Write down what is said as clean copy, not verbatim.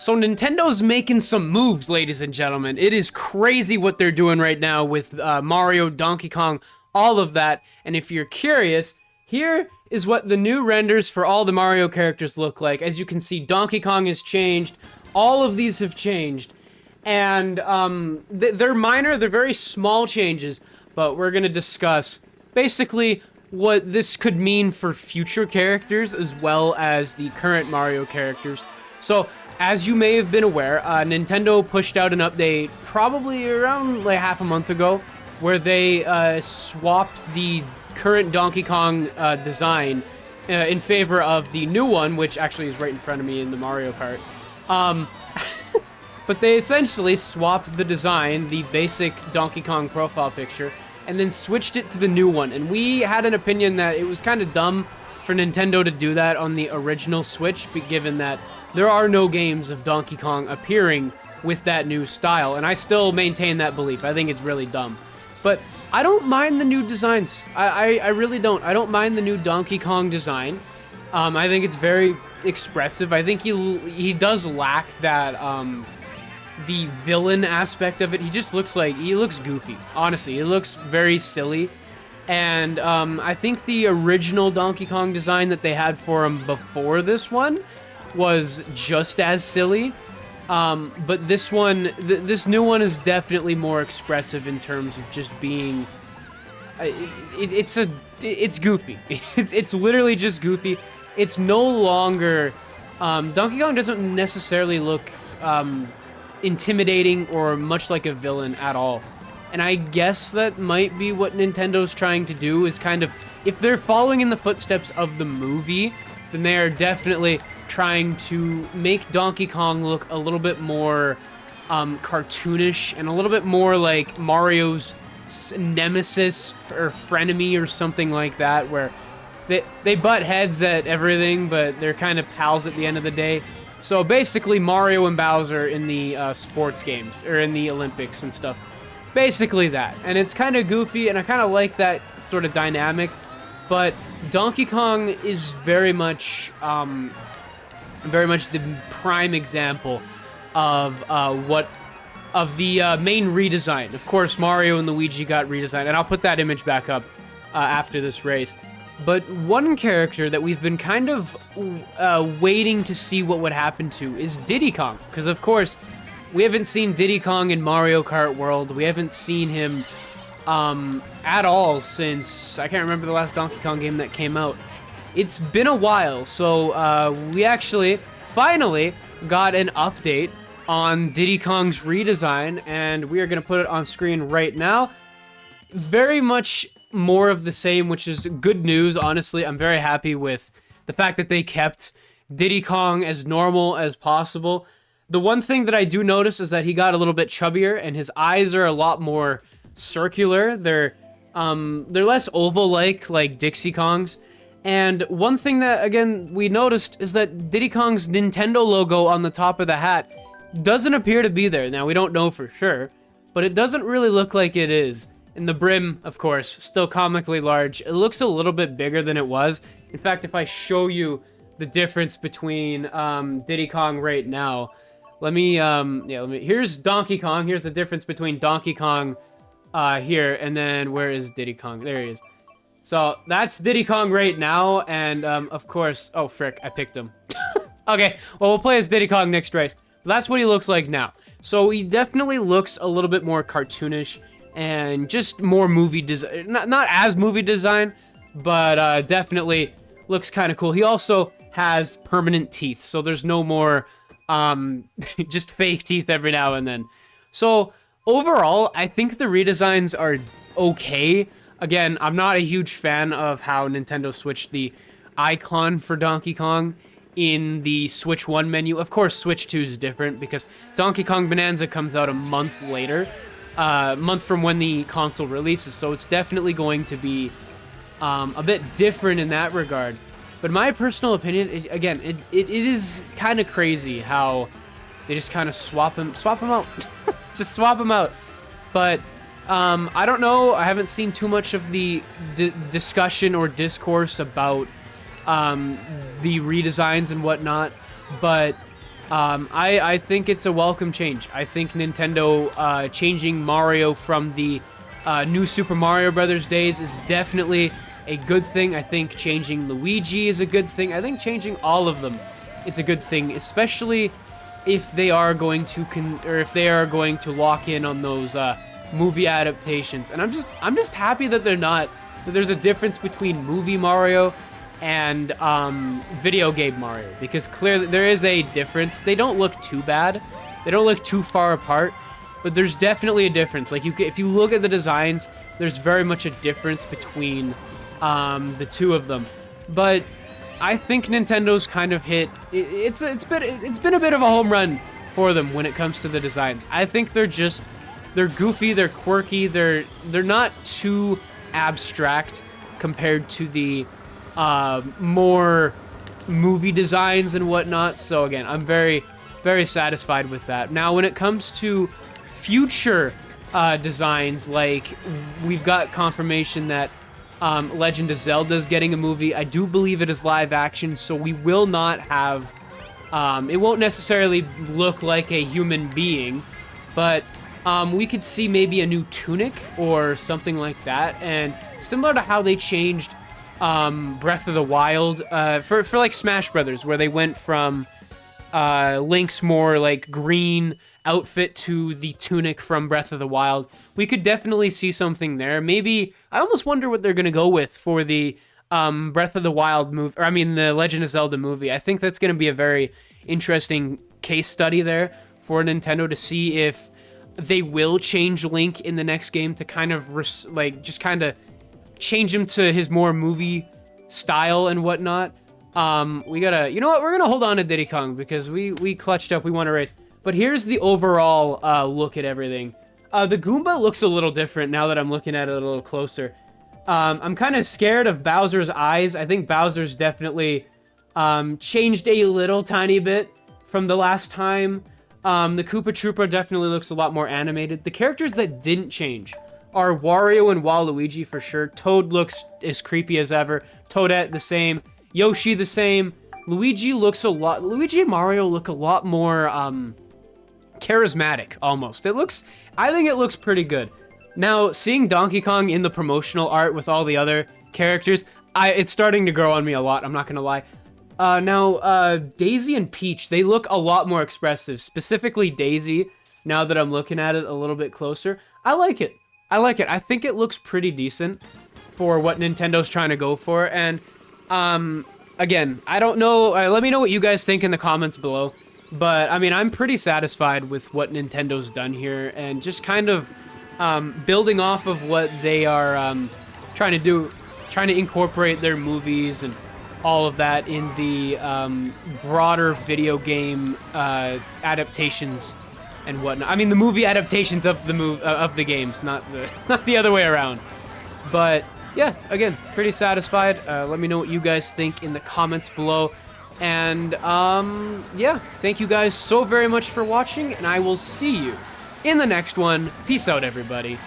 So Nintendo's making some moves, ladies and gentlemen. It is crazy what they're doing right now with Mario, Donkey Kong, all of that. And if you're curious, here is what the new renders for all the Mario characters look like. As you can see, Donkey Kong has changed. All of these have changed. And they're minor, they're very small changes. But we're going to discuss basically what this could mean for future characters as well as the current Mario characters. So, as you may have been aware, Nintendo pushed out an update probably around like half a month ago where they swapped the current Donkey Kong design in favor of the new one, which actually is right in front of me in the Mario Kart. But they essentially swapped the design, the basic Donkey Kong profile picture, and then switched it to the new one. And we had an opinion that it was kind of dumb for Nintendo to do that on the original Switch, given that there are no games of Donkey Kong appearing with that new style, and I still maintain that belief. I think it's really dumb. But I don't mind the new designs. I really don't. I don't mind the new Donkey Kong design. I think it's very expressive. I think he does lack that, the villain aspect of it. He just looks goofy. Honestly, he looks very silly. And I think the original Donkey Kong design that they had for him before this one was just as silly, but this one, this new one is definitely more expressive in terms of just being. It's goofy. It's literally just goofy. It's no longer. Donkey Kong doesn't necessarily look intimidating or much like a villain at all, and I guess that might be what Nintendo's trying to do. Is kind of, if they're following in the footsteps of the movie, then they are definitely trying to make Donkey Kong look a little bit more cartoonish and a little bit more like Mario's nemesis or frenemy or something like that, where they butt heads at everything, but they're kind of pals at the end of the day. So basically Mario and Bowser in the sports games, or in the Olympics and stuff. It's basically that, and it's kind of goofy, and I kind of like that sort of dynamic, but Donkey Kong is very much the prime example of the main redesign. Of course, Mario and Luigi got redesigned, and I'll put that image back up after this race. But one character that we've been kind of waiting to see what would happen to is Diddy Kong, because of course we haven't seen Diddy Kong in Mario Kart World. We haven't seen him at all since, I can't remember the last Donkey Kong game that came out. It's been a while, so we actually finally got an update on Diddy Kong's redesign, and we are going to put it on screen right now. Very much more of the same, which is good news, honestly. I'm very happy with the fact that they kept Diddy Kong as normal as possible. The one thing that I do notice is that he got a little bit chubbier, and his eyes are a lot more circular. They're less oval-like Dixie Kong's. And one thing that, again, we noticed is that Diddy Kong's Nintendo logo on the top of the hat doesn't appear to be there. Now, we don't know for sure, but it doesn't really look like it is. And the brim, of course, still comically large. It looks a little bit bigger than it was. In fact, if I show you the difference between Diddy Kong right now, here's Donkey Kong. Here's the difference between Donkey Kong here, and then where is Diddy Kong? There he is. So that's Diddy Kong right now, and of course, oh frick, I picked him. Okay, well, we'll play as Diddy Kong next race. But that's what he looks like now. So he definitely looks a little bit more cartoonish and just more movie design. Not as movie design, but definitely looks kind of cool. He also has permanent teeth, so there's no more just fake teeth every now and then. So overall, I think the redesigns are okay. Again, I'm not a huge fan of how Nintendo switched the icon for Donkey Kong in the Switch 1 menu. Of course, Switch 2 is different because Donkey Kong Bonanza comes out a month later, a month from when the console releases, so it's definitely going to be a bit different in that regard. But my personal opinion is, again, it is kind of crazy how they just kind of swap him out. Just swap him out. But I don't know. I haven't seen too much of the discussion or discourse about the redesigns and whatnot. But I think it's a welcome change. I think Nintendo changing Mario from the new Super Mario Brothers days is definitely a good thing. I think changing Luigi is a good thing. I think changing all of them is a good thing, especially if they are going to lock in on those movie adaptations. And I'm just happy that that there's a difference between movie Mario and video game Mario, because clearly there is a difference. They don't look too bad. They don't look too far apart, but there's definitely a difference. Like if you look at the designs, there's very much a difference between the two of them. But I think Nintendo's kind of hit. It's been a bit of a home run for them when it comes to the designs. I think they're goofy, they're quirky, they're not too abstract compared to the more movie designs and whatnot. So again, I'm very, very satisfied with that. Now, when it comes to future designs, like we've got confirmation that Legend of Zelda is getting a movie. I do believe it is live action, so we will not have... it won't necessarily look like a human being, but we could see maybe a new tunic or something like that. And similar to how they changed Breath of the Wild for like Smash Brothers, where they went from Link's more like green outfit to the tunic from Breath of the Wild. We could definitely see something there. Maybe I almost wonder what they're gonna go with for the Breath of the Wild movie, or I mean the Legend of Zelda movie. I think that's gonna be a very interesting case study there for Nintendo to see if they will change Link in the next game to kind of just kind of change him to his more movie style and whatnot. We gotta, you know what? We're gonna hold on to Diddy Kong because we clutched up. We won a race. But here's the overall look at everything. The Goomba looks a little different now that I'm looking at it a little closer. I'm kind of scared of Bowser's eyes. I think Bowser's definitely changed a little tiny bit from the last time. The Koopa Troopa definitely looks a lot more animated. The characters that didn't change are Wario and Waluigi for sure. Toad looks as creepy as ever. Toadette the same. Yoshi the same. Luigi and Mario look a lot more charismatic almost. I think it looks pretty good. Now, seeing Donkey Kong in the promotional art with all the other characters, it's starting to grow on me a lot, I'm not gonna lie. Now, Daisy and Peach, they look a lot more expressive. Specifically Daisy, now that I'm looking at it a little bit closer. I like it. I think it looks pretty decent for what Nintendo's trying to go for. And, again, I don't know. Let me know what you guys think in the comments below. But, I mean, I'm pretty satisfied with what Nintendo's done here. And just kind of building off of what they are trying to do. Trying to incorporate their movies and all of that in the broader video game adaptations and whatnot. I mean, the movie adaptations of the games, not the other way around. But yeah, again, pretty satisfied. Let me know what you guys think in the comments below. And yeah, thank you guys so very much for watching, and I will see you in the next one. Peace out, everybody.